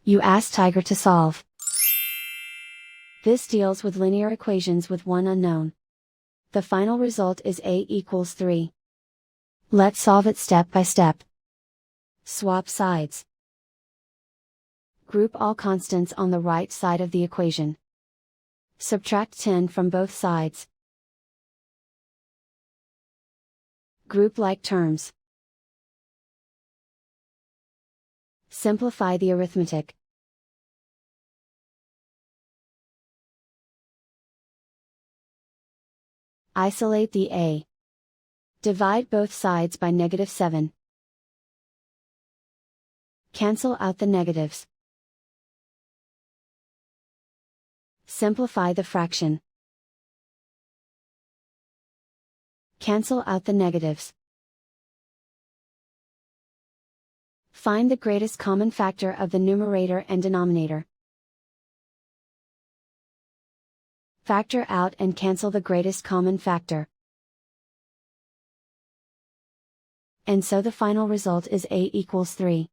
You ask Tiger to solve. This deals with linear equations with one unknown. The final result is a equals 3. Let's solve it step by step. Swap sides. Group all constants on the right side of the equation. Subtract 10 from both sides. Group like terms. Simplify the arithmetic. Isolate the a. Divide both sides by -7. Cancel out the negatives. Simplify the fraction. Cancel out the negatives. Find the greatest common factor of the numerator and denominator. Factor out and cancel the greatest common factor. And so the final result is a equals 3.